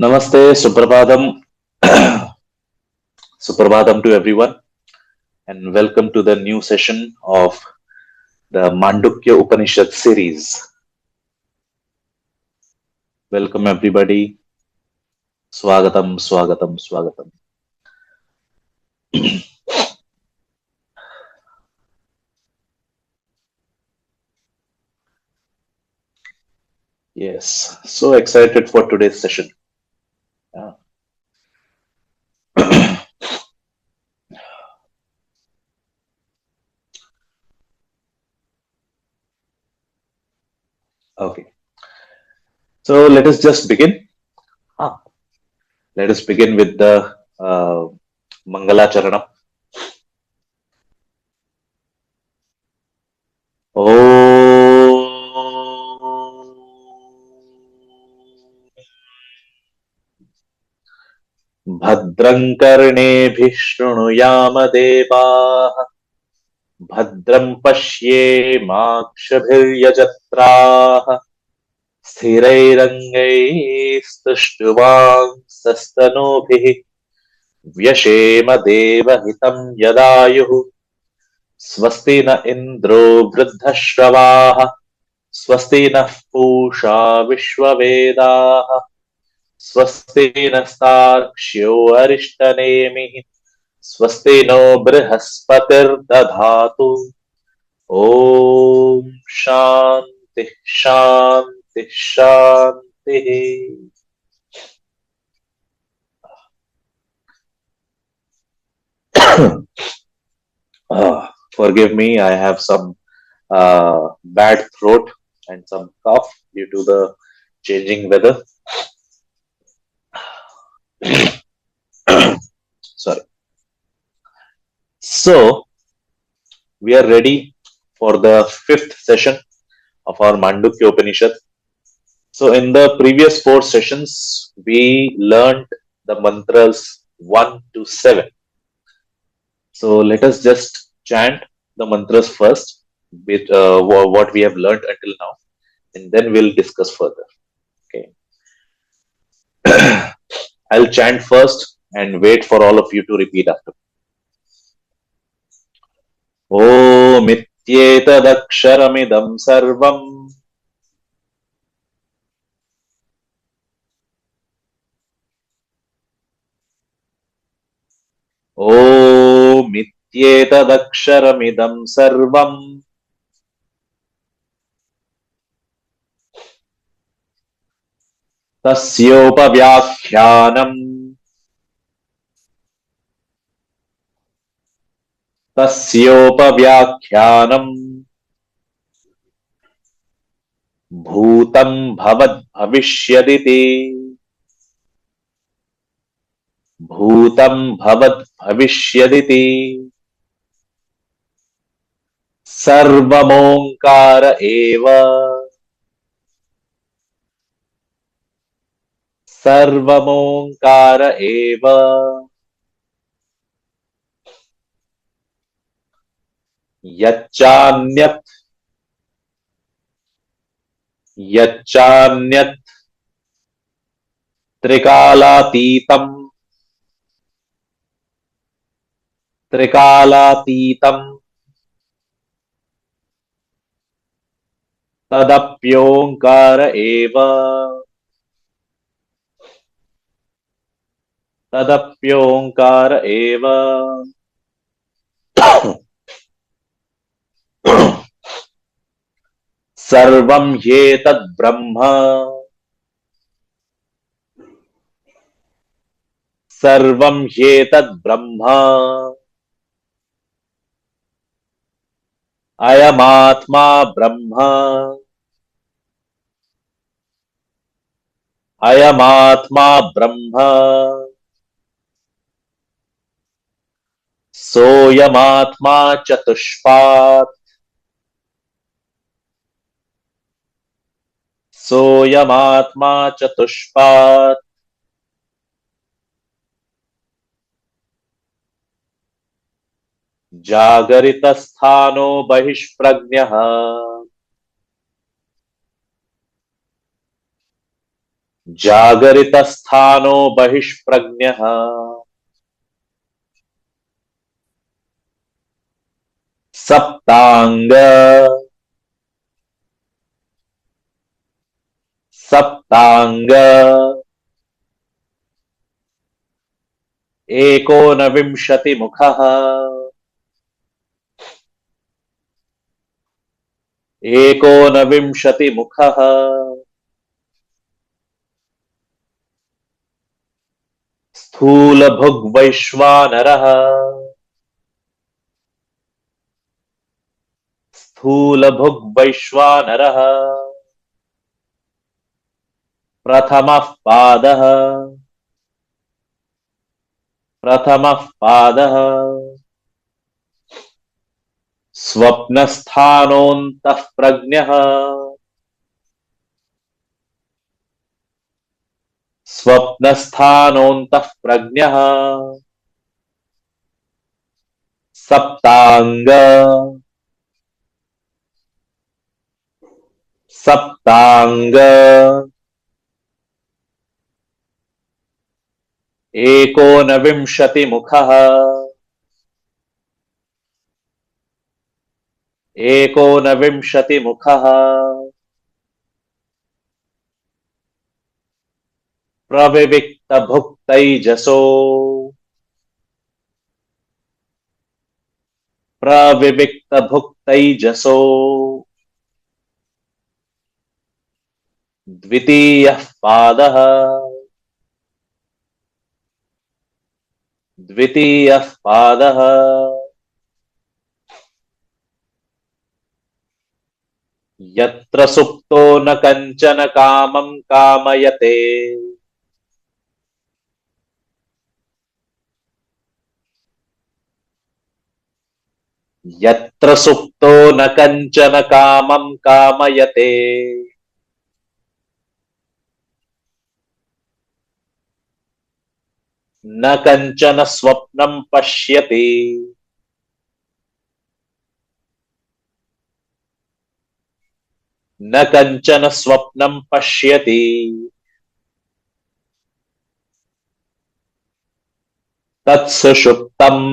Namaste, Suprabhadam, Suprabhadam to everyone, and welcome to the new session of the Mandukya Upanishad series. Welcome, everybody. Swagatam, Swagatam, Swagatam. Yes, so excited for today's session. Yeah. Okay, so let us just begin. Ah, Let us begin with the Mangala Charanam. भद्रं कर्णेभिः शृणुयाम देवाः भद्रं पश्येमाक्षभिर्यजत्राः स्थिरैरङ्गैस्तुष्टुवांसस्तनूभिः व्यशेम देवहितं यदायुः स्वस्ति न इन्द्रो वृद्धश्रवाः स्वस्ति नः पूषा विश्ववेदाः स्वस्ति नस्तार्क्ष्यो अरिष्टनेमिः स्वस्ति नो बृहस्पतिर्दधातु ॐ शान्ति शान्ति शान्तिः. Forgive me, I have some bad throat and some cough due to the changing weather. Sorry. So, we are ready for the fifth session of our Mandukya Upanishad. So, in the previous four sessions, we learned the mantras 1 to 7. So, let us just chant the mantras first with what we have learned until now, and then we'll discuss further. Okay. I'll chant first and wait for all of you to repeat after. ओमित्येतदक्षरमिदं सर्वम् ओमित्येतदक्षरमिदं सर्वम् तस्योपव्याख्यानम् भूतं भवद्भविष्यदिति भूतं भवद्भविष्यदिति सर्वमोङ्कार एव सर्वमोङ्कार एव यच्चान्यत् त्रिकालातीतं तदप्योङ्कार एव सर्वं ह्येतद् ब्रह्म अयमात्मा ब्रह्म सोऽयमात्मा चतुष्पात् जागरितस्थानो बहिष्प्रज्ञः जागरितस्थानो बहिष्प्रज्ञः सप्तांग सप्तांग एकोनविंशतिमुखः एकोनविंशतिमुखः स्थूलभुग्वैश्वानरः स्थूलभुग्वैश्वानरः प्रथमः पादः प्रथमः पादः स्वप्नस्थानोऽन्तः प्रज्ञः स्वप्नस्थानोऽन्तः प्रज्ञः सप्तांग सप्तांग एकोनविंशतिमुखः एकोनविंशतिमुखः प्रविविक्तभुक्तैजसो प्रविविक्तभुक्तैजसो द्वितीयः पादः द्वितीयः पादः यत्र सुप्तो न कञ्चन कामं कामयते यत्र सुप्तो न कञ्चन कामं कामयते न कञ्चन स्वप्नं पश्यति न कञ्चन स्वप्नं पश्यति तत्सुषुप्तम्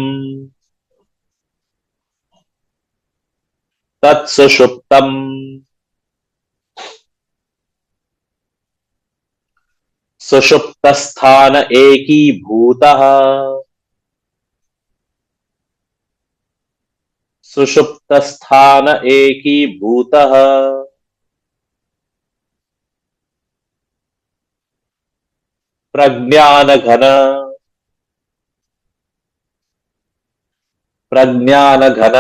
तत्सुषुप्तम् सुषुप्तस्थान एकीभूतः सुषुप्तस्थान एकीभूतः प्रज्ञानघन प्रज्ञानघन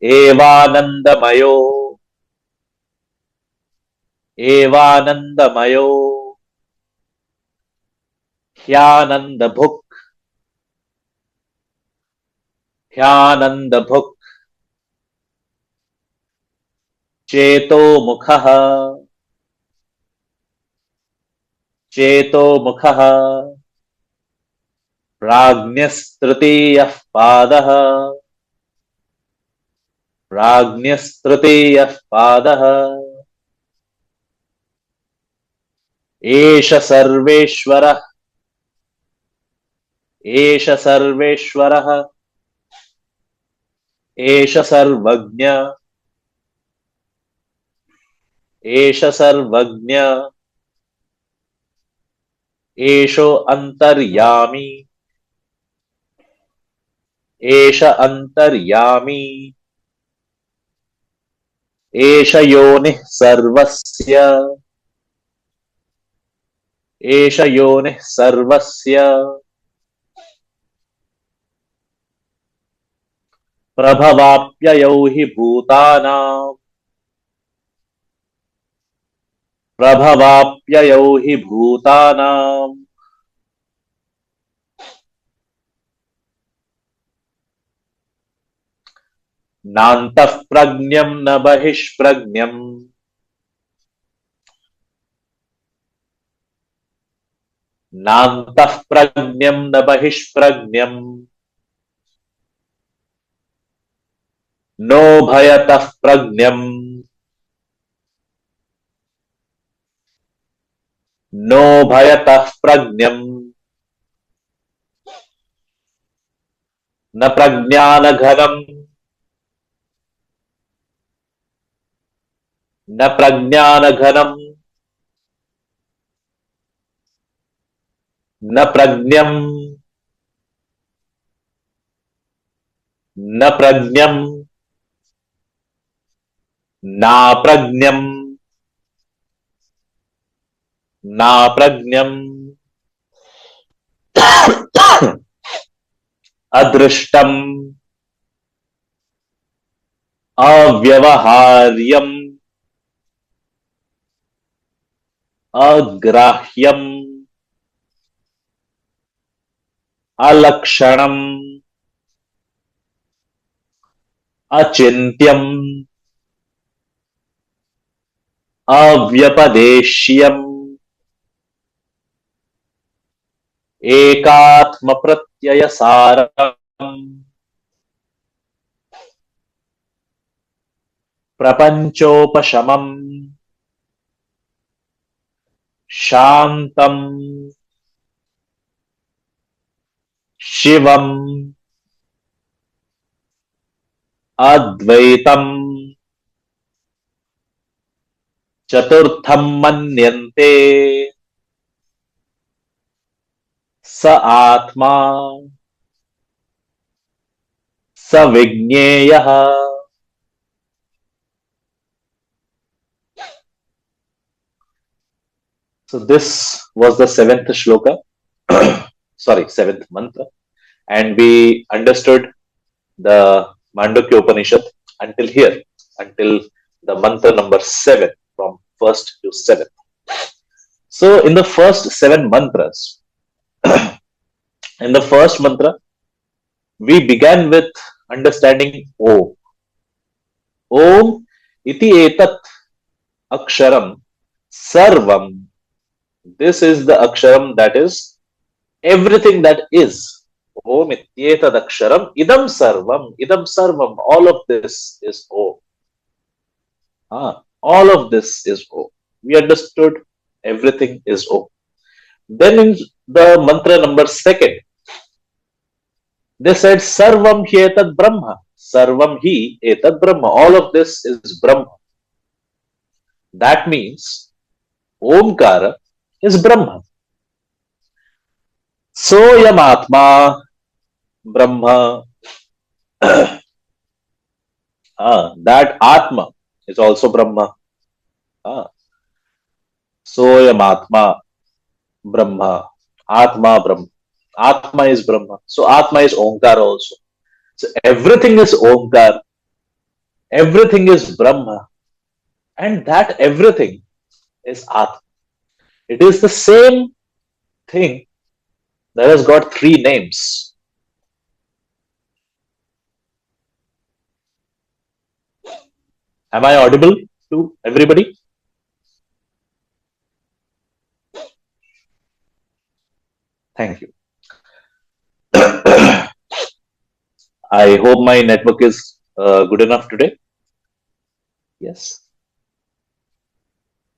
एवानन्दमयो एवानन्दमयो ह्यानन्दभुक् ह्यानन्दभुक् चेतोमुखः चेतोमुखः प्राज्ञस्तृतीयः पादः प्राज्ञस्तृतीयः पादः एष सर्वेश्वरः एष सर्वेश्वरः एष सर्वज्ञ एष सर्वज्ञ एषो अन्तर्यामी एष अन्तर्यामी एष योनिः सर्वस्य एष योनिः सर्वस्य प्रभवाप्ययौ हि भूतानां प्रभवाप्ययौ हि भूतानां नान्तः प्रज्ञं न बहिष्प्रज्ञम् नान्तः प्रज्ञं न बहिष्प्रज्ञम् नो भयतः प्रज्ञम् नो भयतः प्रज्ञम् न प्रज्ञानघनम् न प्रज्ञानघनम् न प्रज्ञम् न प्रज्ञम् नाप्रज्ञम् नाप्रज्ञम् अदृष्टम् अव्यवहार्यम् अग्राह्यम् अलक्षणम् अचिन्त्यम् अव्यपदेश्यम् एकात्मप्रत्ययसारम् प्रपञ्चोपशमम् शान्तम् शिवम् अद्वैतम् चतुर्थम् मन्यन्ते स आत्मा स विज्ञेयः. So this was the seventh shloka, sorry, seventh mantra, and we understood the Mandukya Upanishad until here, until the mantra number 7, from first to seventh. So in the first 7 mantras, in the first mantra, we began with understanding Om. Om iti etat aksharam sarvam. This is the aksharam that is everything that is. Om ityetad aksharam idam sarvam. Idam sarvam. All of this is Om. All of this is Om. We understood everything is Om. Then in the mantra number 2, they said sarvam hi etad brahma. Sarvam hi etad brahma. All of this is Brahma. That means Omkara is Brahma. Soyam Atma Brahma. That Atma is also Brahma. Soyam Atma Brahma. Atma Brahma. Atma is Brahma. So Atma is Omkara also. So everything is Omkar. Everything is Brahma. And that everything is Atma. It is the same thing that has got 3 names. Am I audible to everybody? Thank you. I hope my network is good enough today. Yes.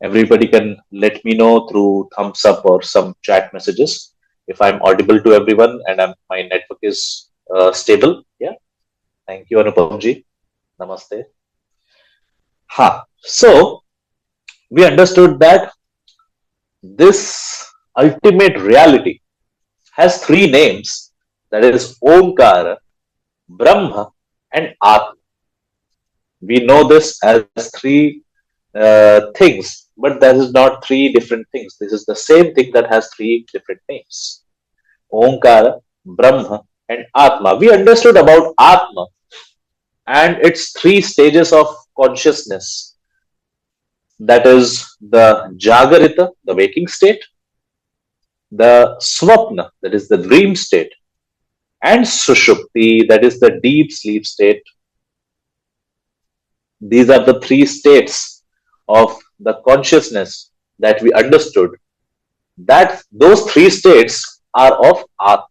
Everybody can let me know through thumbs up or some chat messages if I'm audible to everyone and my network is stable. Yeah. Thank you, Anupamji. Namaste. So we understood that this ultimate reality has 3 names, that is Omkara, Brahma, and Atma. We know this as 3 things, but that is not 3 different things. This is the same thing that has 3 different names: Omkara, Brahma, and Atma. We understood about Atma and its 3 stages of consciousness. That is the Jagarita, the waking state, the Swapna, that is the dream state, and Sushupti, that is the deep sleep state. These are the 3 states of the consciousness that we understood. That those 3 states are of Atma,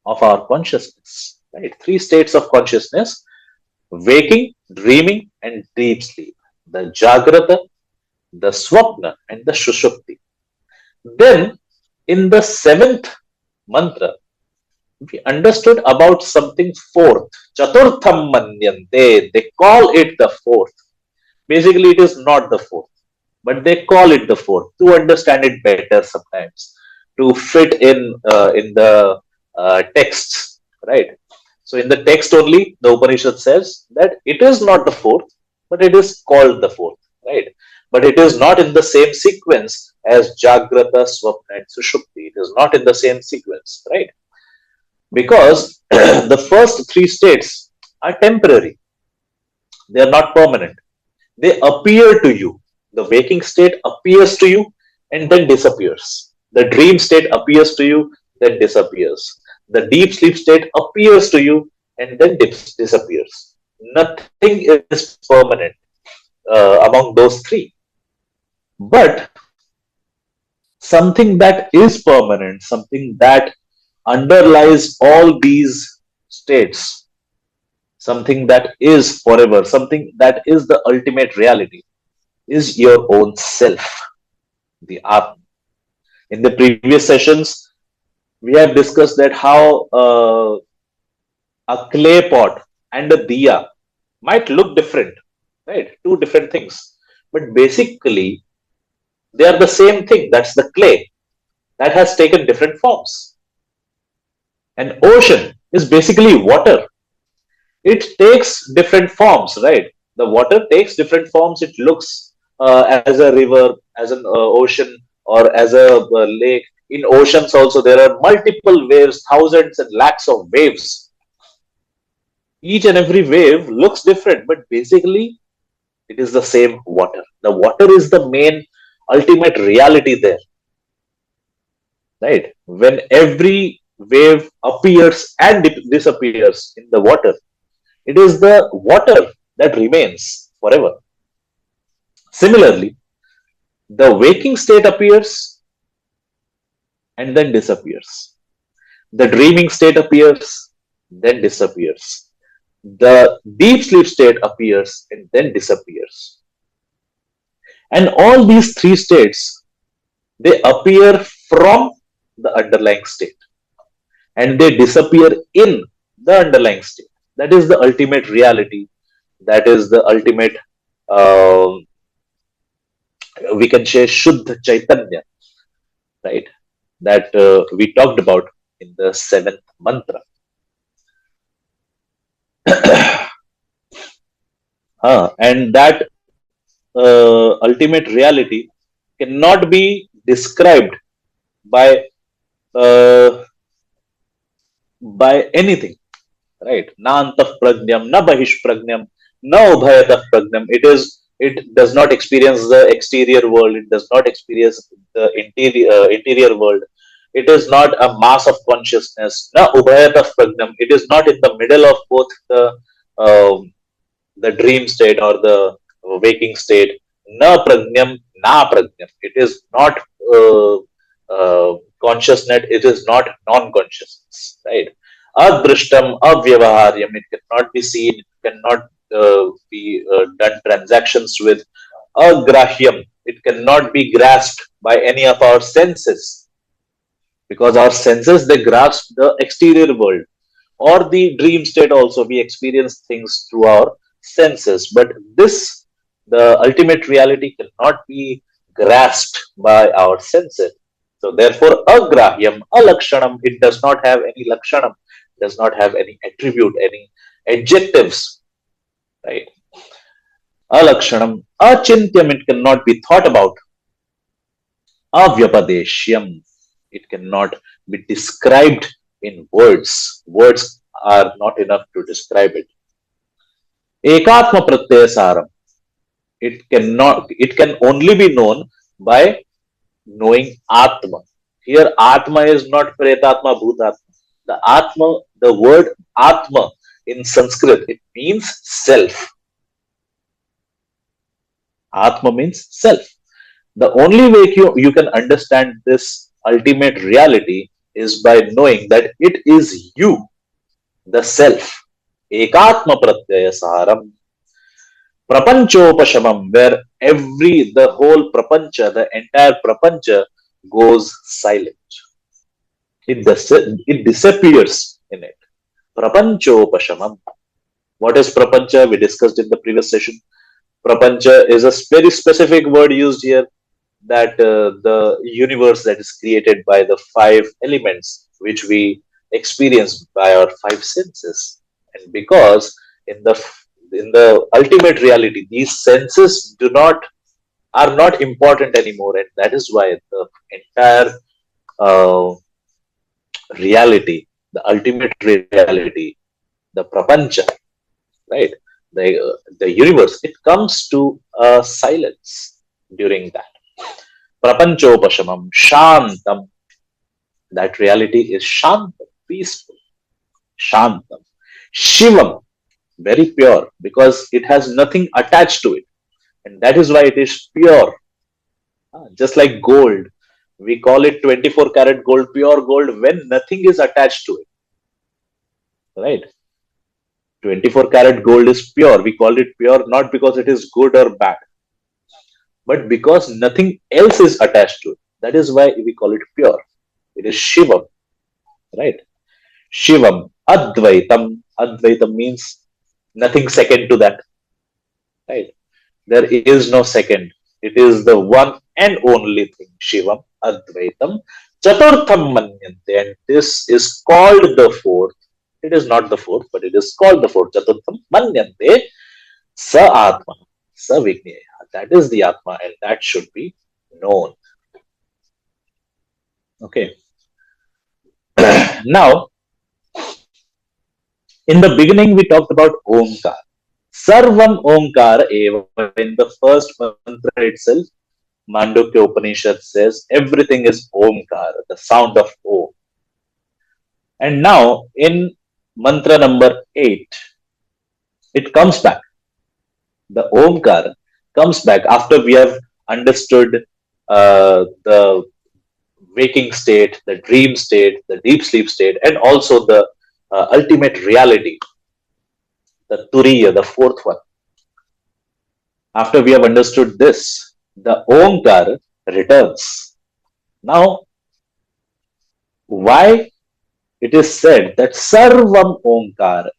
of our consciousness. Right? 3 states of consciousness: waking, dreaming, and deep sleep. The Jagrata, the Swapna, and the Sushupti. Then, in the seventh mantra, we understood about something fourth. Chaturtham manyante. They call it the fourth. Basically, it is not the fourth, but they call it the fourth to understand it better sometimes, to fit in the texts, right? So, in the text only, the Upanishad says that it is not the fourth, but it is called the fourth, right? But it is not in the same sequence as Jagrata, Swapna, and Sushupti. It is not in the same sequence, right? Because the first three states are temporary, they are not permanent. They appear to you. The waking state appears to you and then disappears. The dream state appears to you, then disappears. The deep sleep state appears to you and then disappears. Nothing is permanent among those three. But something that is permanent, something that underlies all these states, something that is forever, something that is the ultimate reality, is your own self, the Atma. In the previous sessions, we have discussed that how a clay pot and a diya might look different, right? Two different things. But basically, they are the same thing. That's the clay that has taken different forms. An ocean is basically water. It takes different forms, right? The water takes different forms. It looks as a river, as an ocean, or as a lake. In oceans also, there are multiple waves, thousands and lakhs of waves. Each and every wave looks different, but basically, it is the same water. The water is the main ultimate reality there, right? When every wave appears and disappears in the water, it is the water that remains forever. Similarly, the waking state appears and then disappears. The dreaming state appears, then disappears. The deep sleep state appears and then disappears. And all these three states, they appear from the underlying state and they disappear in the underlying state. That is the ultimate reality. That is the ultimate, we can say, Shuddha Chaitanya, right? That we talked about in the seventh mantra. And that ultimate reality cannot be described by uh, by anything, right? Na antah prajnam, na bahish prajnam, na ubhayatah prajnam. It does not experience the exterior world. It does not experience the interior world. It is not a mass of consciousness. Na ubhayatah prajnam. It is not in the middle of both um, the dream state or the waking state. Na prajnam, na prajnam. It is not consciousness. It is not non-consciousness, right? Adrishtam, avyavaharyam. It cannot be seen. It cannot be done transactions with. Agrahyam. It cannot be grasped by any of our senses, because our senses, they grasp the exterior world. Or the dream state also, we experience things through our senses, but this, the ultimate reality, cannot be grasped by our senses. So therefore, agrahyam, alakshanam, it does not have any lakshanam, does not have any attribute, any adjectives, right? Alakshanam, achintyam, it cannot be thought about. Avyapadeshyam, it cannot be described in words. Words are not enough to describe it. Ekatma pratyasaram, it can only be known by knowing Atma. Here, Atma is not Pretatma, Bhutatma. The Atma, the word Atma in Sanskrit, it means self. Atma means self. The only way you can understand this ultimate reality is by knowing that it is you, the self. Ekatma pratyaya saram. Prapanchopashamam, where the whole prapancha, the entire prapancha goes silent. It disappears in it. Prapanchopashamam. What is prapancha? We discussed in the previous session. Prapancha is a very specific word used here, that the universe that is created by the five elements which we experience by our five senses. And because in the ultimate reality, these senses are not important anymore, and that is why the entire uh, reality, the ultimate reality, the prapancha, right, the universe, it comes to silence during that. Prapanchopashamam shantam. That reality is shantam, peaceful. Shantam. Shivam, very pure, because it has nothing attached to it, and that is why it is pure. Just like gold, we call it 24 karat gold, pure gold, when nothing is attached to it, right? 24 karat gold is pure. We call it pure not because it is good or bad, but because nothing else is attached to it. That is why we call it pure. It is Shivam, right? Shivam, Advaitam. Advaitam means nothing second to that, right? There is no second. It is the one and only thing. Shivam, Advaitam, Chaturtham Manyante. And this is called the fourth. It is not the fourth, but it is called the fourth. Chaturtham Manyante, Sa Atma, Sa Vigneya. That is the Atma, and that should be known. Okay. Now, in the beginning, we talked about Omkar. Sarvam Omkar Eva. In the first mantra itself, Mandukya Upanishad says everything is Omkar, the sound of Om. And now, in mantra number 8, it comes back. The Omkar comes back after we have understood the waking state, the dream state, the deep sleep state, and also the ultimate reality, the Turiya, the fourth one. After we have understood this, the Omkar returns. Now, why it is said that Sarvam Omkar?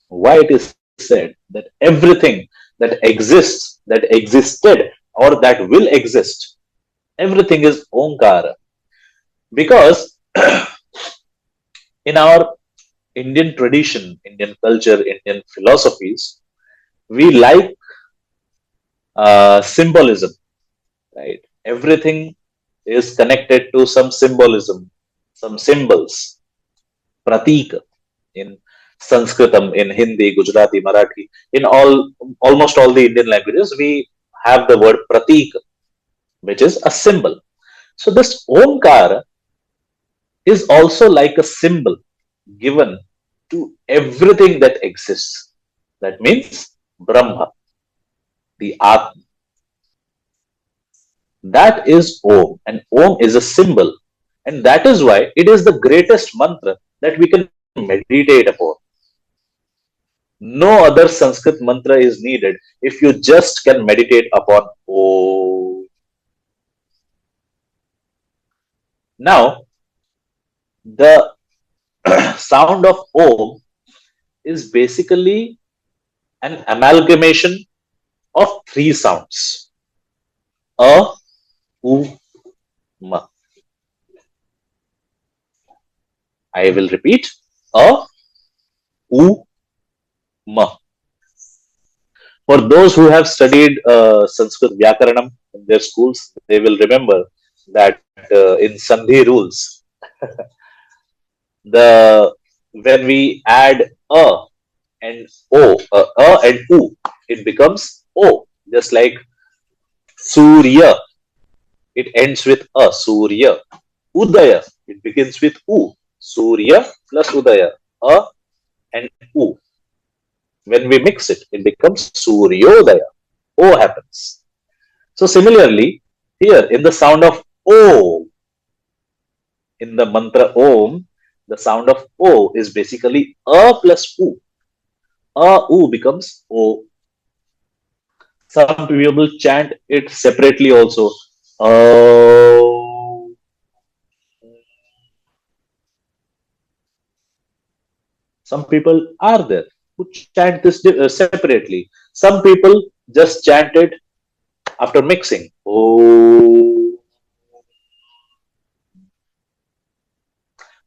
Why it is said that everything that exists, that existed, or that will exist, everything is Omkara? Because in our Indian tradition, Indian culture, Indian philosophies, we like symbolism, right? Everything is connected to some symbolism, some symbols, pratika in Sanskritam, in Hindi, Gujarati, Marathi, in almost all the Indian languages, we have the word pratika, which is a symbol. So this Omkara is also like a symbol given to everything that exists. That means Brahma, the Atma. That is Om, and Om is a symbol, and that is why it is the greatest mantra that we can meditate upon. No other Sanskrit mantra is needed if you just can meditate upon Om. Now, the sound of Om is basically an amalgamation of three sounds: A, U, Ma. I will repeat: A, U, Ma. For those who have studied Sanskrit Vyakaranam in their schools, they will remember that in Sandhi rules, the when we add and and U, it becomes O. Just like Surya, it ends with a, Surya. Udaya, it begins with U. Surya plus Udaya, a and U. When we mix it, it becomes Suryodaya. O happens. So similarly, here in the sound of O, in the mantra Om, the sound of O is basically A plus U. A U becomes O. Some people chant it separately also. Oh. Some people are there who chant this separately. Some people just chant it after mixing. Oh,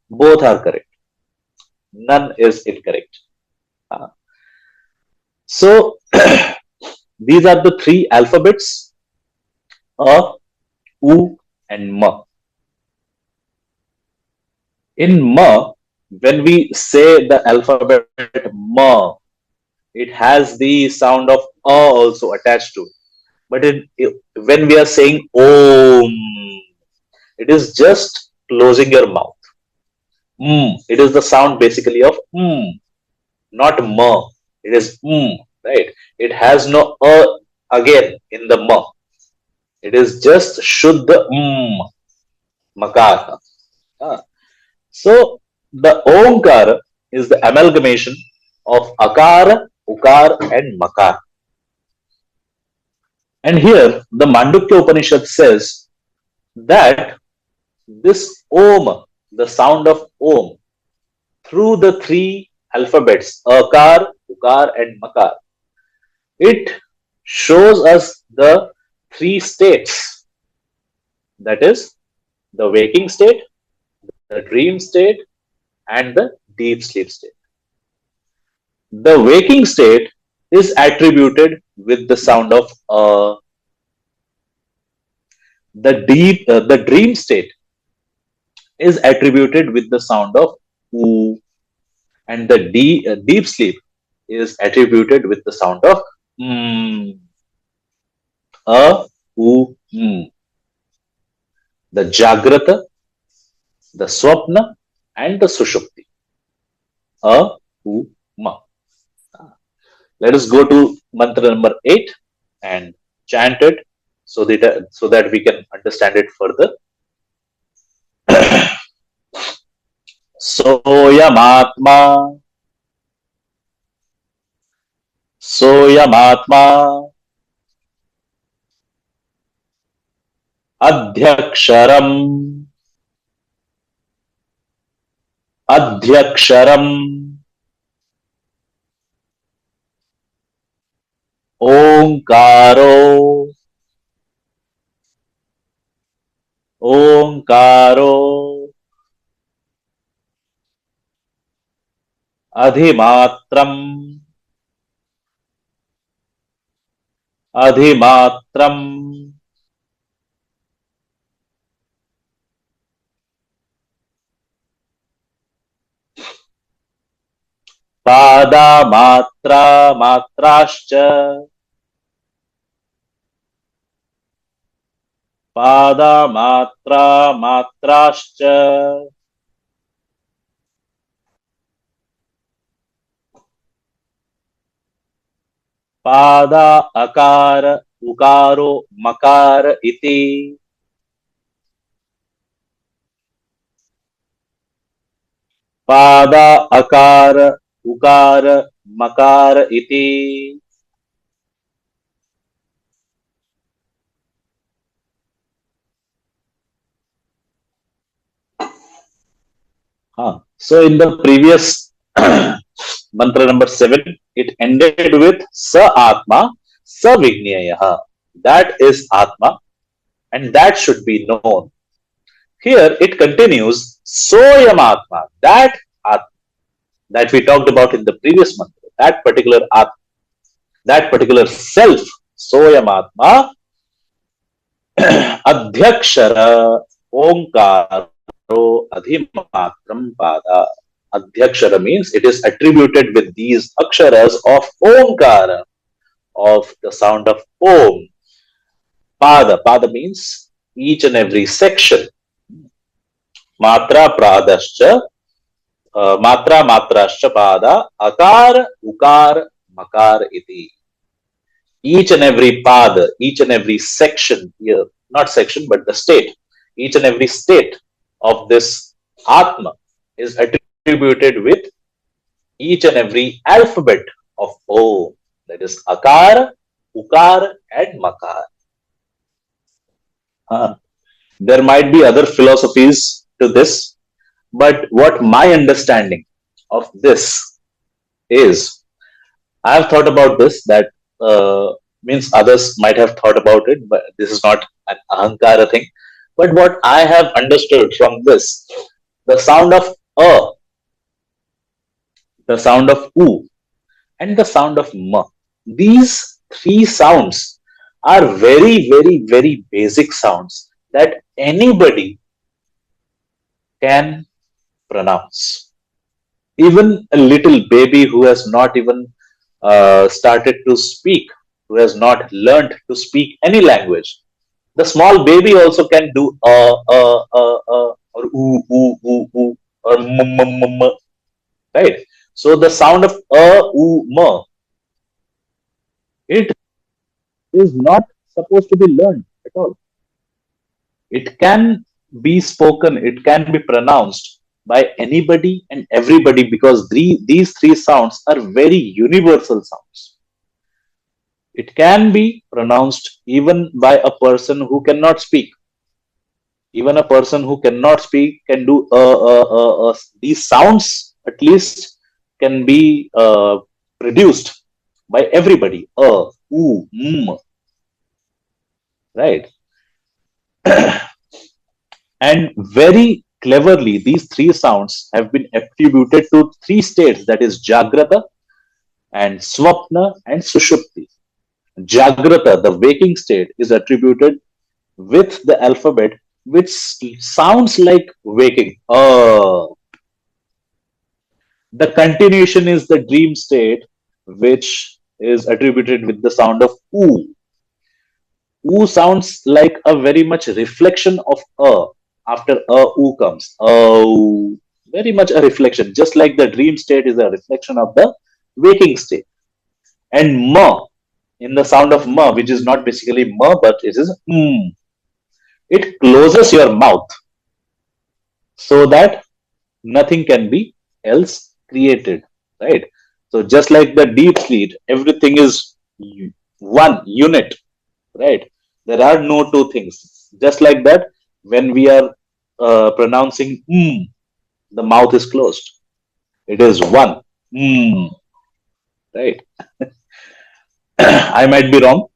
both are correct. None is incorrect. Uh, So these are the three alphabets: A, U, and Ma. In Ma, when we say the alphabet Ma, it has the sound of A also attached to it. But when we are saying Om, it is just closing your mouth. It is the sound basically of not Ma. It is right? It has no again in the Ma. It is just Shuddha Makar. Ah. So the Omkar is the amalgamation of Akara, Ukar, and Makar. And here the Mandukya Upanishad says that this Om, the sound of Om, through the three alphabets Akar, Ukar, and Makar, it shows us the three states, that is, the waking state, the dream state, and the deep sleep state. The waking state is attributed with the sound of the dream state is attributed with the sound of oo, and the deep sleep is attributed with the sound of mm, mm. The jagrata, the swapna, and the sushupti. A, u, ma. Let us go to mantra number 8 and chant it so that we can understand it further. Soyamatma, soyamatma, adhyaksharam, adhyaksharam, ओंकारो, ओंकारो, अधिमात्रम, अधिमात्रम, पादा मात्रा मात्राश्च, पादा मात्रा मात्राश्च, पादा अकार उकारो मकार इति, पादा अकार उकार मकार इति. So in the previous mantra number 7, it ended with Sa Atma, Sa Vigneyaha. That is Atma, and that should be known. Here it continues Soyam Atma, that Atma that we talked about in the previous mantra, that particular Atma, that particular self, Soyam Atma, Adhyakshara, Omkaro, Adhimatram Pada. Adhyakshara means it is attributed with these aksharas of Omkara, of the sound of Om. Pada. Pada means each and every section. Matra pradascha, matra matrascha pada, akar, ukar, makar iti. Each and every pada, each and every section here, not section, but the state, each and every state of this Atma is attributed with each and every alphabet of Om, that is Akar, Ukar, and Makar. There might be other philosophies to this, but what my understanding of this is, I've thought about this, that means others might have thought about it, but this is not an ahankara thing. But what I have understood from this, the sound of a, the sound of u, and the sound of ma. These three sounds are very, very, very basic sounds that anybody can pronounce. Even a little baby who has not even started to speak, who has not learned to speak any language, the small baby also can do or oo, or right? So the sound of it is not supposed to be learned at all. It can be spoken, it can be pronounced by anybody and everybody, because these three sounds are very universal sounds. It can be pronounced even by a person who cannot speak. Even a person who cannot speak can do these sounds, at least, can be produced by everybody. Right? And very cleverly, these three sounds have been attributed to three states, that is Jagrata and Swapna and Sushupti. Jagrata, the waking state, is attributed with the alphabet which sounds like waking. The continuation is the dream state, which is attributed with the sound of oo. Oo sounds like a very much reflection of after oo comes. Oh, very much a reflection, just like the dream state is a reflection of the waking state. And ma, in the sound of ma, which is not basically ma, but it is it closes your mouth so that nothing can be else created, right? So just like the deep sleep, everything is one unit, right? There are no two things. Just like that, when we are pronouncing the mouth is closed. It is one. Right? I might be wrong,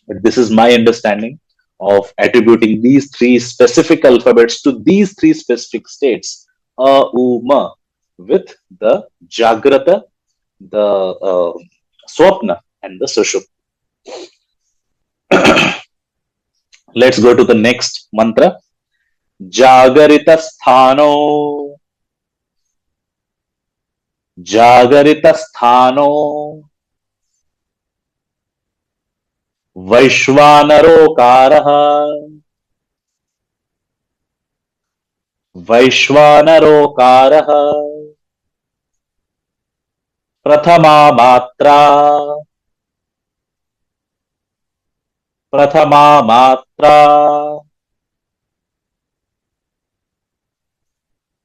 but this is my understanding of attributing these three specific alphabets to these three specific states, ma, with the Jagrata, the Swapna, and the Sushupta. Let's go to the next mantra. Jagarita sthano, Jagarita sthano, Vaishvanarokaraha, Vaishvanarokaraha, Prathama matra, Prathama matra,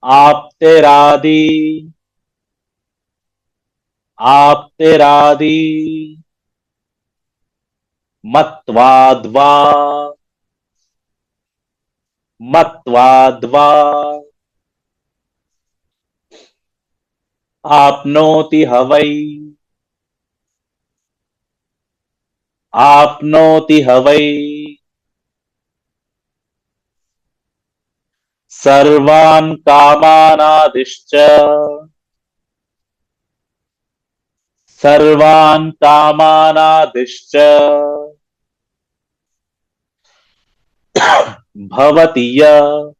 Apteradi, Apteradi, Matvadva, Matvadva, Apnoti havai, Apnoti havai, Sarvan kamanadishcha, Sarvan kamanadishcha, Bhavatiya,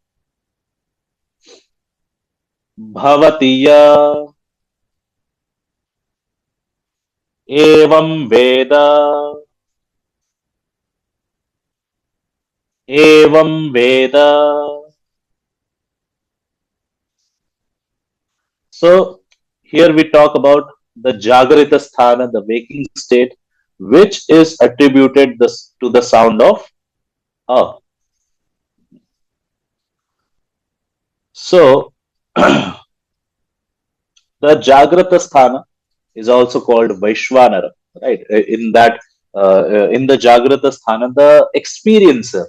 Bhavatiya, Evam Veda, Evam Veda. So here we talk about the Jagarita Sthana, the waking state, which is attributed to the sound of A. So the Jagrata Sthana is also called Vaishvanara, right? In the Jagrata Sthana, the experiencer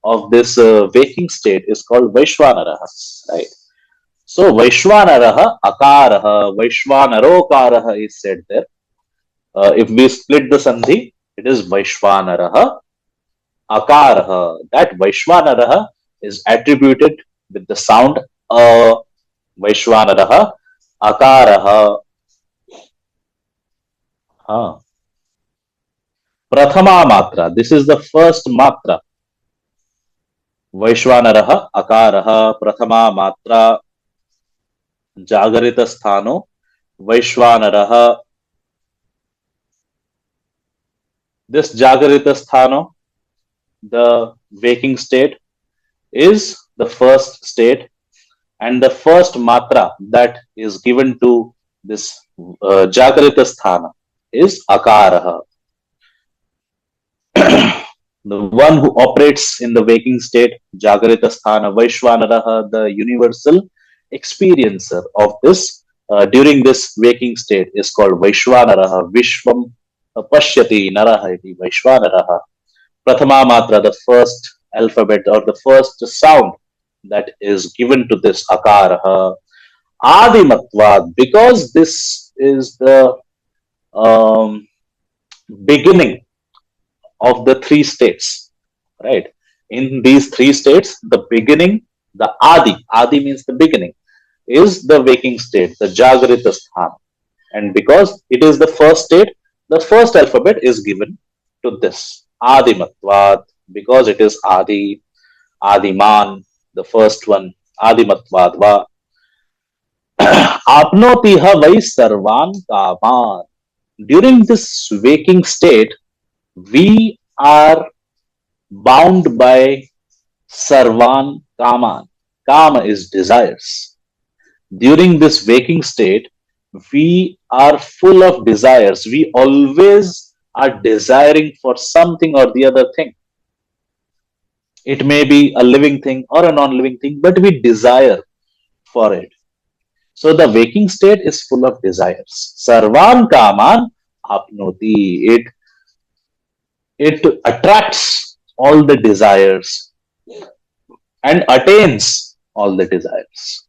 of this waking state is called Vaishvanara, right? So Vaishwanaraha Akaraha, Vaishwanarokarah is said there. If we split the sandhi, it is Vaishwanaraha Akaraha. That Vaishwanaraha is attributed with the sound Vaishwanaraha Akaraha. Prathama Matra. This is the first Matra. Vaishwanaraha Akaraha Prathama Matra Jagarita Sthano Vaishwanaraha. This Jagarita Sthano, the waking state, is the first state, and the first matra that is given to this Jagarita Sthana is Akaraha. The one who operates in the waking state, Jagarita Sthana, Vaishwanaraha, the universal experiencer of this during this waking state is called Vaishwanaraha. Vishwam Pashyati Naraha iti Vaishwanaraha. Prathama Matra, the first alphabet or the first sound that is given to this Akaraha. Adimatvad, because this is the beginning of the three states, right? In these three states, the beginning, the Adi means the beginning, is the waking state, the Jagrita Sthana. And because it is the first state, the first alphabet is given to this Adimatvat, because it is Adiman, the first one, Adimatvad. Apnoti ha vai sarvan kaman. During this waking state, we are bound by sarvan kaman. Kama is desires. During this waking state, we are full of desires. We always are desiring for something or the other thing. It may be a living thing or a non living thing, but we desire for it. So the waking state is full of desires. Sarvan kaman apnoti. It attracts all the desires and attains all the desires.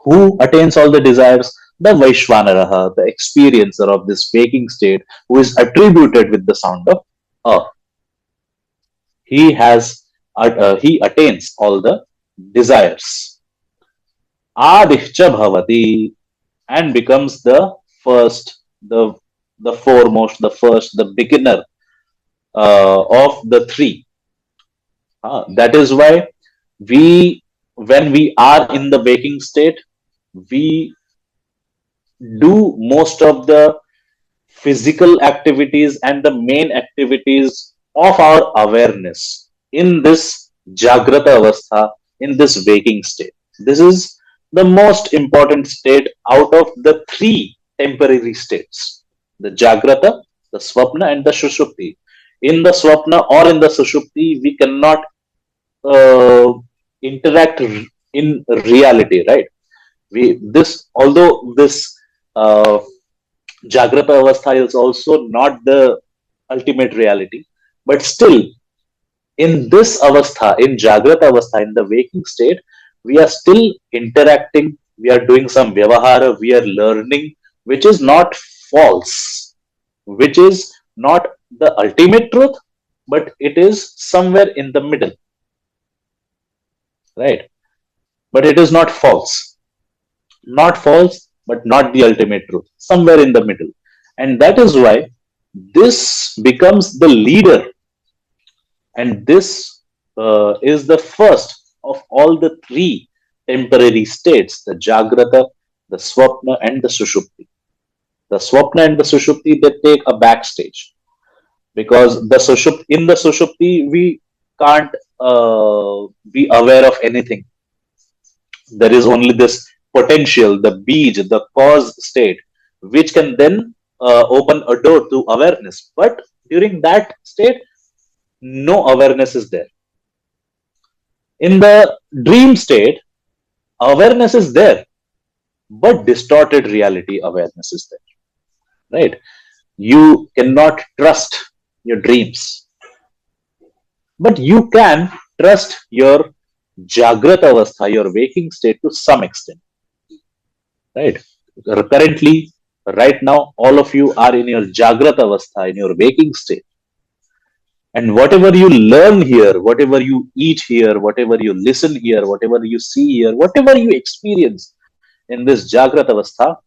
Who attains all the desires? The Vaishwanaraha, the experiencer of this waking state, who is attributed with the sound of he has he attains all the desires. Adihcha bhavati, and becomes the first, the foremost, the first, the beginner of the three. That is why we, when we are in the waking state, we do most of the physical activities and the main activities of our awareness in this Jagrata Avastha, in this waking state. This is the most important state out of the three temporary states, the Jagrata, the Swapna, and the Sushupti. In the Swapna or in the Sushupti, we cannot interact in reality, right? We this although this uh, Jagrata Avastha is also not the ultimate reality, but still in this Avastha, in Jagrata Avastha, in the waking state, we are still interacting, we are doing some Vyavahara, we are learning, which is not false, which is not the ultimate truth, but it is somewhere in the middle, right? But it is not false. Not false, but not the ultimate truth, somewhere in the middle. And that is why this becomes the leader, and this is the first of all the three temporary states, the Jagrata, the Swapna, and the Sushupti. The Swapna and the Sushupti, they take a backstage because in the Sushupti, we can't be aware of anything. There is only this potential, the beej, the cause state, which can then open a door to awareness. But during that state, no awareness is there. In the dream state, awareness is there, but distorted reality awareness is there, right? You cannot trust your dreams, but you can trust your Jagrata Avastha, your waking state to some extent, right? Currently, right now, all of you are in your Jagrata Avastha, in your waking state. And whatever you learn here, whatever you eat here, whatever you listen here, whatever you see here, whatever you experience in this Jagrata Avastha,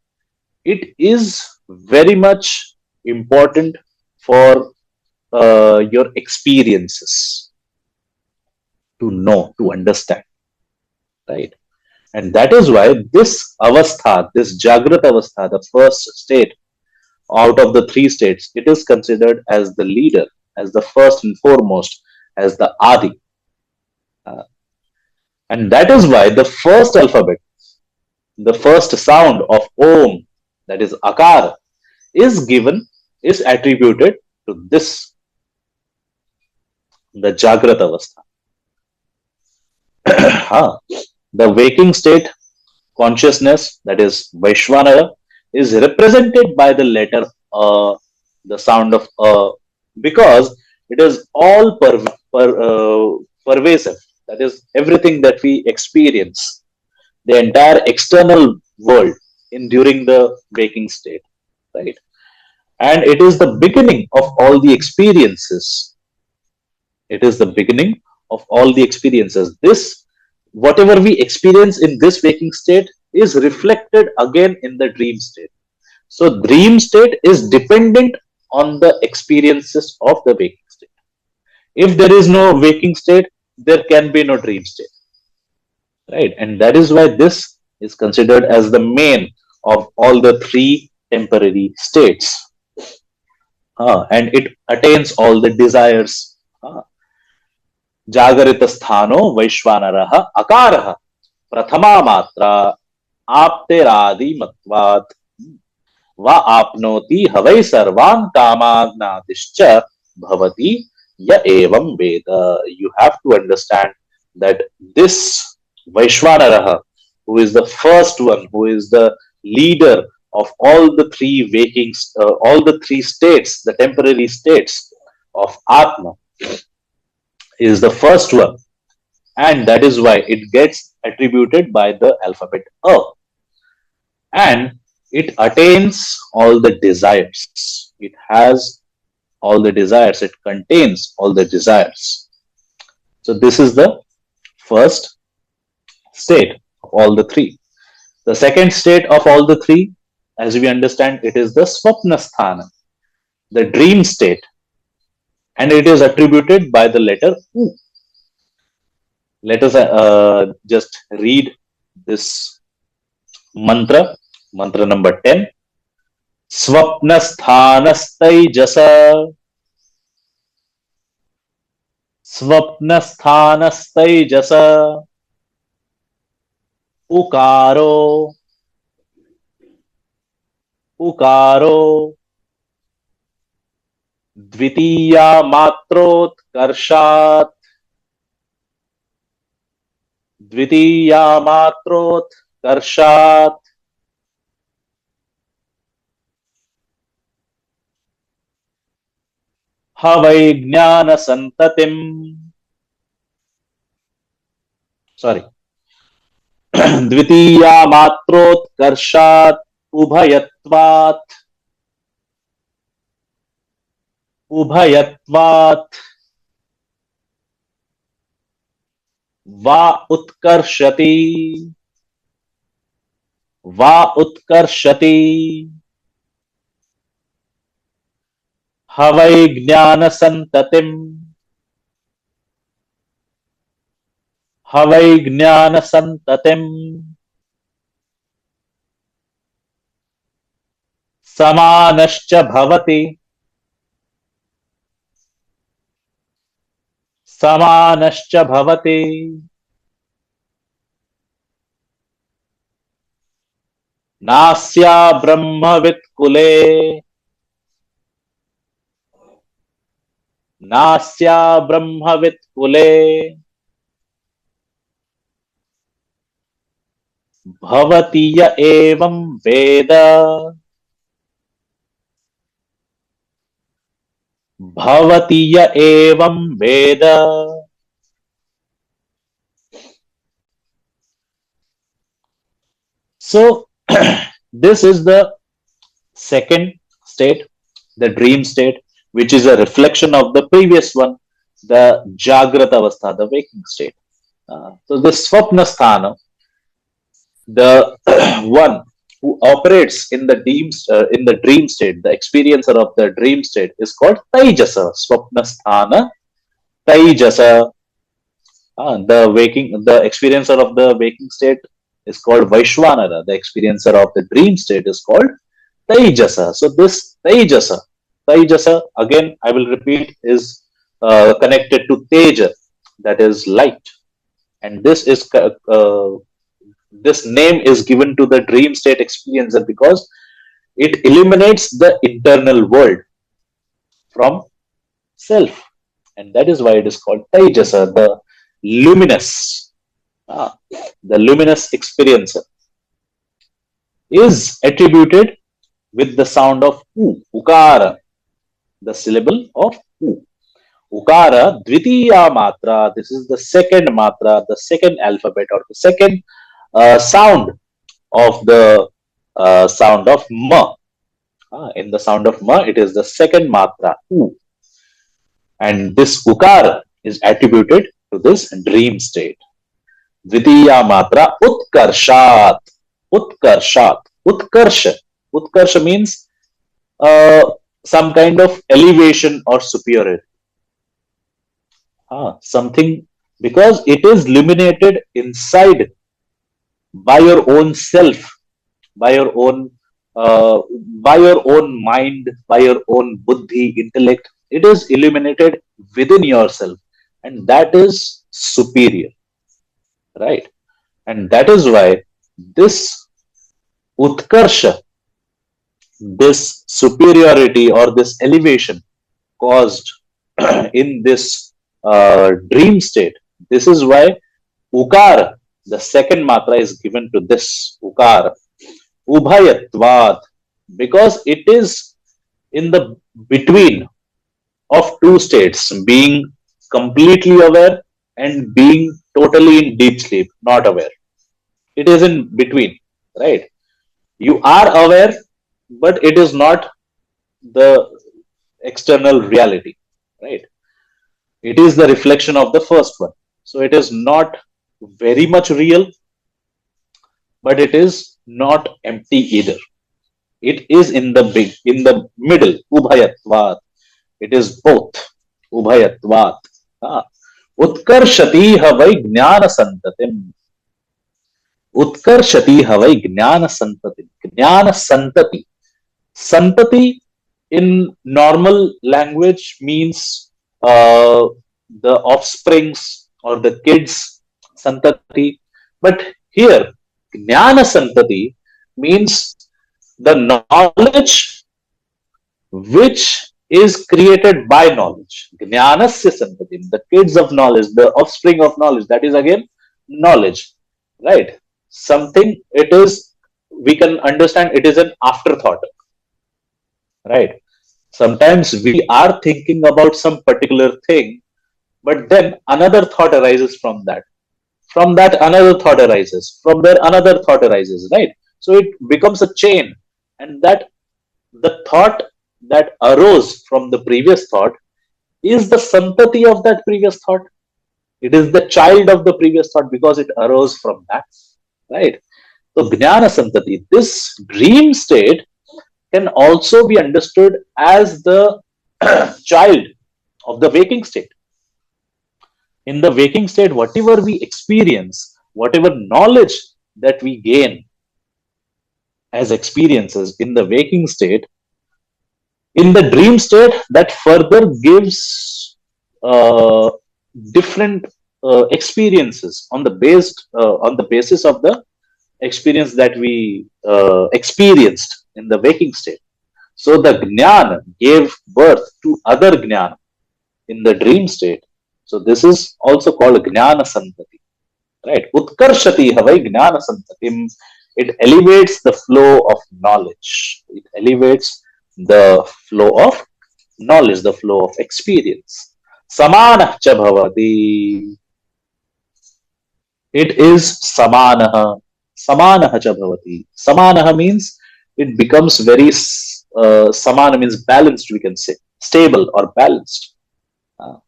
it is very much important for your experiences to know, to understand, right? And that is why this avastha, this Jagrata avastha, the first state out of the three states, it is considered as the leader, as the first and foremost, as the Adi. Uh, and that is why the first alphabet, the first sound of Om, that is Akar, is given, is attributed to this, the Jagrata avastha. Huh. The waking state consciousness, that is Vaishwanara, is represented by the letter the sound of because it is all pervasive. That is everything that we experience, the entire external world in during the waking state, right? And it is the beginning of all the experiences. It is the beginning of all the experiences. This, whatever we experience in this waking state, is reflected again in the dream state. So, dream state is dependent on the experiences of the waking state. If there is no waking state, there can be no dream state, right? And that is why this is considered as the main of all the three temporary states. And it attains all the desires. जागरितस्थानो वैश्वानरः अकारः प्रथमा मात्रा आप्तेरादिमत्वात् वा आपनोति हवै सर्वान् कामाग्नादिश्च भवति य एवं वेद. You have to understand that this Vaishwanarah, who is the first one, who is the leader of all the three wakings, all the three states, the temporary states of Atma, is the first one, and that is why it gets attributed by the alphabet A, and it attains all the desires. It has all the desires, it contains all the desires. So this is the first state of all the three. The second state of all the three, as we understand, it is the swapnasthana, the dream state, and it is attributed by the letter U. Let us just read this mantra, mantra number 10. Swapnasthanasthaijasa, swapnasthanasthaijasa, ukaro, ukaro, द्वितीया मात्रोत्कर्षात्, द्वितीया मात्रोत्कर्षात्, हवै ज्ञानसन्ततिम्, sorry, द्वितीया मात्रोत्कर्षात् उभयत्वात्, उभयत्वात् वा उत्कर्षति, वा उत्कर्षति, हवै ज्ञानसन्ततिम्, हवै ज्ञानसन्ततिम्, समानश्च भवति, समानश्च भवति, नास्या ब्रह्मवित् कुले, नास्या ब्रह्मवित् कुले, भवति य एवं वेद, भवति य एवं वेद. So this is the second state, the dream state, which is a reflection of the previous one, the jagrata avastha, the waking state. So the swapna sthana, the one who operates in the dream state, the experiencer of the dream state is called taijasa. Swapna sthana taijasa. The experiencer of the waking state is called Vaishwanara. The experiencer of the dream state is called taijasa. So this taijasa again, I will repeat, is connected to teja, that is light, and this name is given to the dream state experiencer because it eliminates the internal world from self, and that is why it is called taijasa, the luminous, ah, the luminous experiencer is attributed with the sound of u, ukara, the syllable of u. Ukara, dvitiya matra, this is the second matra, the second alphabet, or the second sound of the sound of ma. In the sound of ma, it is the second matra, u. And this ukara is attributed to this dream state. Dvitiya matra, utkarshat. Utkarshat. Utkarsha. Utkarsha means uh, some kind of elevation or superiority. Something, because it is illuminated inside by your own self, by your own by your own mind, by your own buddhi, intellect. It is illuminated within yourself, and that is superior, right? And that is why this utkarsha, this superiority or this elevation caused in this dream state. This is why ukar, the second matra, is given to this ukar, ubhayatvad, because it is in the between of two states, being completely aware and being totally in deep sleep, not aware. It is in between, right? You are aware, but it is not the external reality, right? It is the reflection of the first one. So it is not very much real, but it is not empty either. It is in the big, in the middle, ubhayatvat. It is both, ubhayatvat. Ah. Utkarshati havai jnana santatim. Utkarshati havai jnana santatim. Jnana santati. Santati in normal language means the offsprings or the kids, santati. But here, jnana santati means the knowledge which is created by knowledge. Jnanasya santati, the kids of knowledge, the offspring of knowledge. That is again knowledge, right? Something, it is, we can understand it is an afterthought, right? Sometimes we are thinking about some particular thing, but then another thought arises from that. From that, another thought arises. From there, another thought arises, right? So it becomes a chain, and that the thought that arose from the previous thought is the santati of that previous thought. It is the child of the previous thought because it arose from that, right? So, jnana santati, this dream state can also be understood as the child of the waking state. In the waking state, whatever we experience, whatever knowledge that we gain as experiences in the waking state, in the dream state, that further gives different experiences on the basis of the experience that we experienced in the waking state. So the jnana gave birth to other jnana in the dream state. So this is also called jnana santati, right? Utkarshati havai jnana santatim. It elevates the flow of knowledge. It elevates the flow of knowledge, the flow of experience. Samanah cha bhavati. It is samanaha. Samanaha cha bhavati. Samanaha means it becomes very, samana means balanced, we can say, stable or balanced.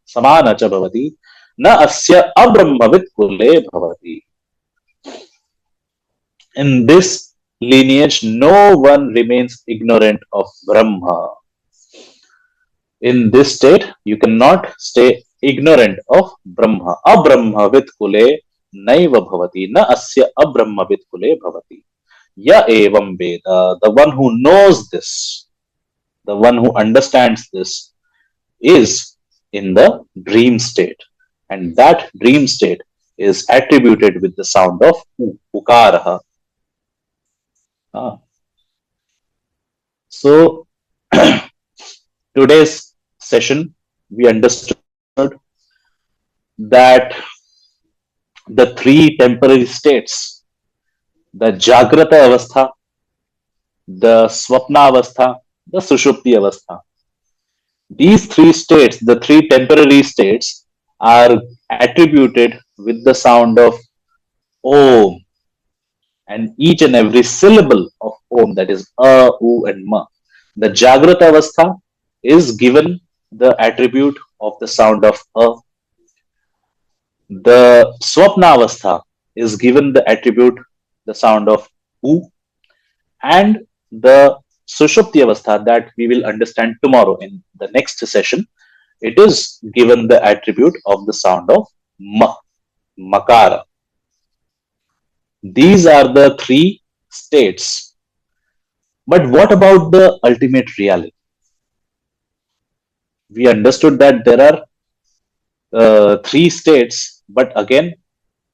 Samana cha bhavati. Na asya abrahmavit kule bhavati. In this lineage, no one remains ignorant of Brahma. In this state, you cannot stay ignorant of Brahma. Abrahmavit kule naiva bhavati. Na asya abrahmavit kule bhavati. Ya evam Veda, the one who knows this, the one who understands this, is in the dream state. And that dream state is attributed with the sound of ukaraha. Ah. So, today's session, we understood that the three temporary states, the Jagrata Avastha, the Swapna Avastha, the Sushupti Avastha, these three states, the three temporary states, are attributed with the sound of Om, and each and every syllable of Om, that is A, U, and Ma. The Jagrata Avastha is given the attribute of the sound of A. The Swapna Avastha is given the attribute, the sound of U, and the Sushupti Avastha that we will understand tomorrow in the next session, it is given the attribute of the sound of Ma, Makara. These are the three states. But what about the ultimate reality? We understood that there are three states, but again,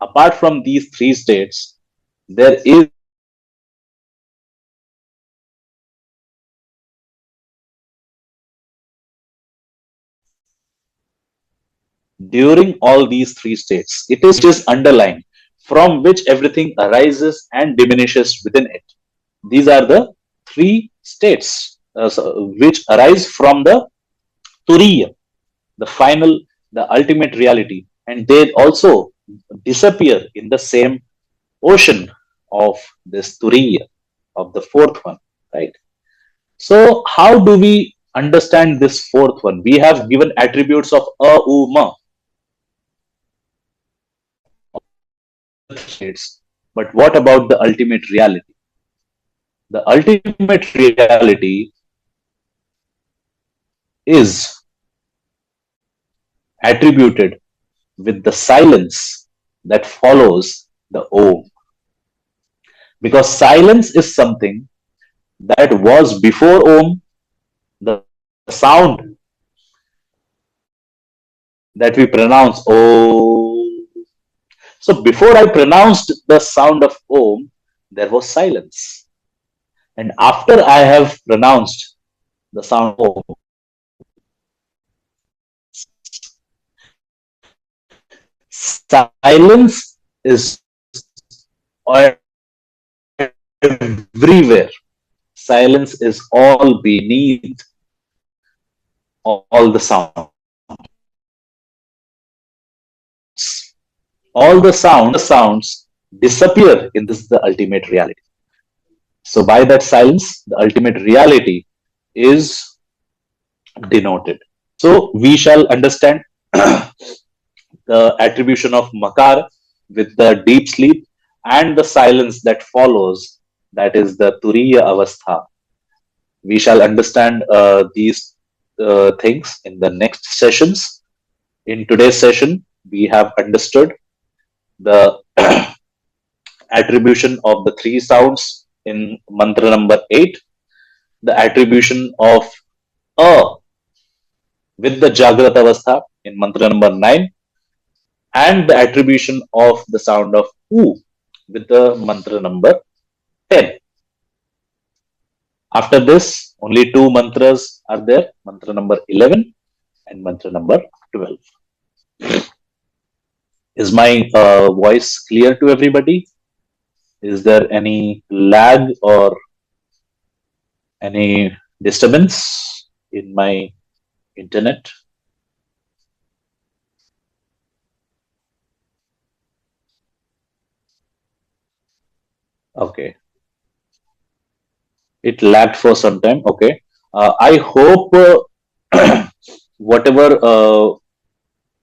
apart from these three states, there is during all these three states, it is just underlying from which everything arises and diminishes within it. These are the three states which arise from the Turiya, the final, the ultimate reality, and they also disappear in the same ocean of this Turiya, of the fourth one, right? So, how do we understand this fourth one? We have given attributes of a, u, ma, states, but what about the ultimate reality? The ultimate reality is attributed with the silence that follows the Om. Because silence is something that was before Om, the sound that we pronounce Om. So before I pronounced the sound of Om, there was silence. And after I have pronounced the sound Om, silence is everywhere. Silence is all beneath all the sounds. All the sounds disappear in this the ultimate reality. So by that silence, the ultimate reality is denoted. So we shall understand the attribution of makar with the deep sleep and the silence that follows, that is the turiya avastha. We shall understand these things in the next sessions. In today's session, we have understood the attribution of the three sounds in mantra number 8, the attribution of a with the Jagrat Avastha in mantra number 9, and the attribution of the sound of U with the mantra number 10. After this, only two mantras are there, mantra number 11 and mantra number 12. Is my voice clear to everybody? Is there any lag or any disturbance in my internet? Okay. It lagged for some time. Okay. I hope whatever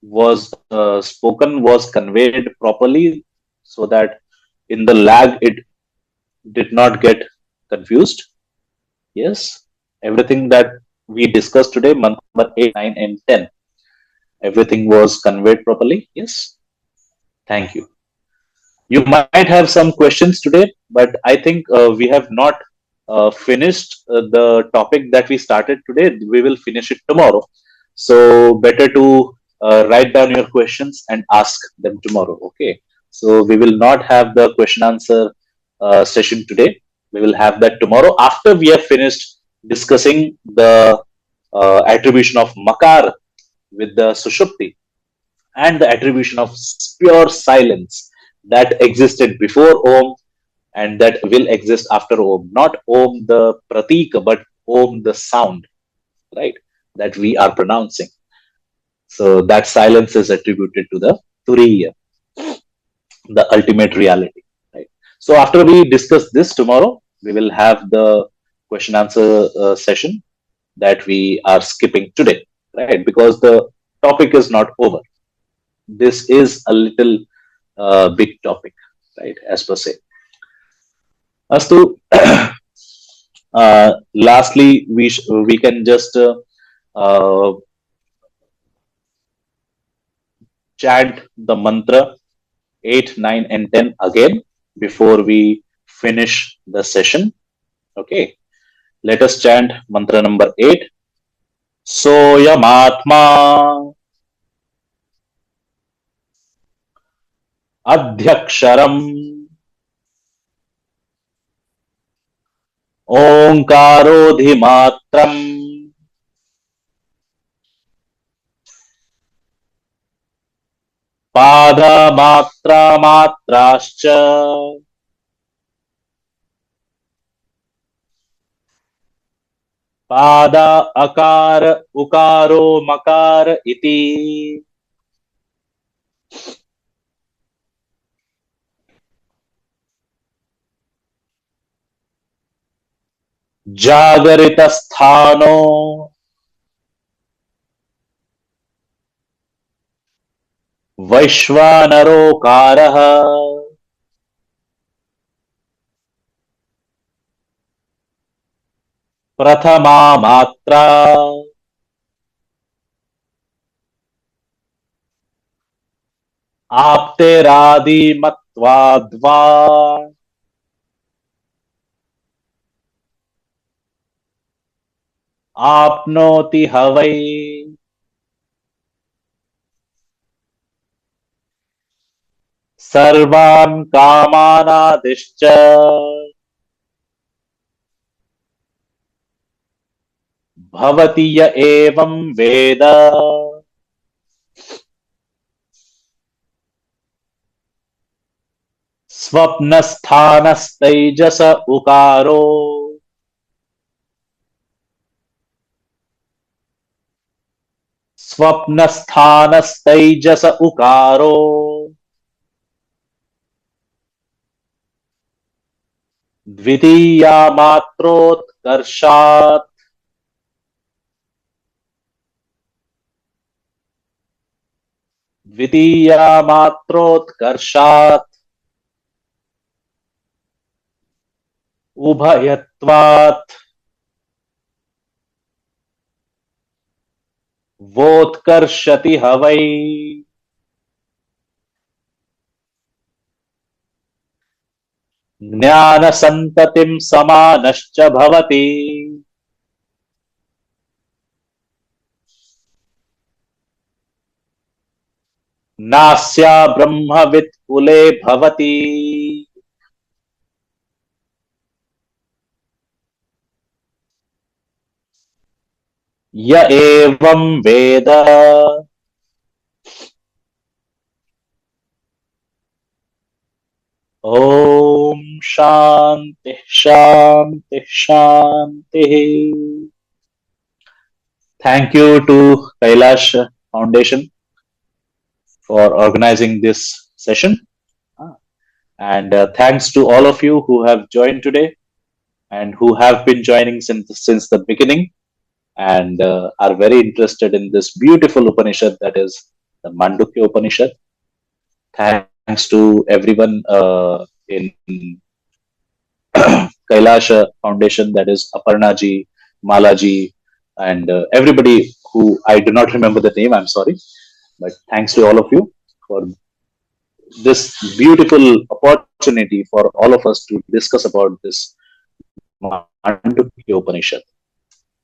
was spoken was conveyed properly so that in the lag it did not get confused. Yes. Everything that we discussed today, month number 8, 9, and 10, everything was conveyed properly. Yes. Thank you. You might have some questions today, but I think we have not finished the topic that we started today. We will finish it tomorrow. So, better to write down your questions and ask them tomorrow. Okay. So, we will not have the question answer session today. We will have that tomorrow after we have finished discussing the attribution of Makar with the Sushupti and the attribution of pure silence that existed before Om and that will exist after Om. Not Om the pratik, but Om the sound, right? That we are pronouncing. So that silence is attributed to the Turiya, the ultimate reality, right? So after we discuss this tomorrow, we will have the question answer session that we are skipping today, right? Because the topic is not over. This is a little big topic, right? As per se. As to lastly, we can just uh, chant the mantra 8, 9, and 10 again before we finish the session. Okay, let us chant mantra number 8. Soyamatma adhyaksharam ओंकारोधिमात्रम पादमात्रा मात्राश्च पादा अकार उकारो मकार इति जागरित स्थानो वैश्वानरोकारः प्रथमा मात्रा आप्तेरादिमत्वाद्वा आपनोति हवै सर्वान् कामानादिश्च भवति य एवं वेद स्वप्नस्थानस्तैजस उकारो स्वप्नस्थानस्तैजस उकारो द्वितीया मात्रोत्कर्षात् द्वितीया मात्रोत्कर्षात् उभयत्वात् वोत्कर्षति हवै ज्ञानसन्ततिं समानश्च भवति नास्या ब्रह्मवित् कुले भवति य एवं वेद ओम शांति शांति शांति. Thank you to Kailash Foundation for organizing this session. And thanks to all of you who have joined today and who have been joining since the beginning and are very interested in this beautiful Upanishad that is the Mandukya Upanishad. Thanks to everyone in Kailash Foundation, that is Aparnaji, Malaji, and everybody who I do not remember the name, I'm sorry. But thanks to all of you for this beautiful opportunity for all of us to discuss about this Mandukya Upanishad.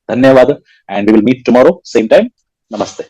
Dhanyavad, and we will meet tomorrow, same time. Namaste.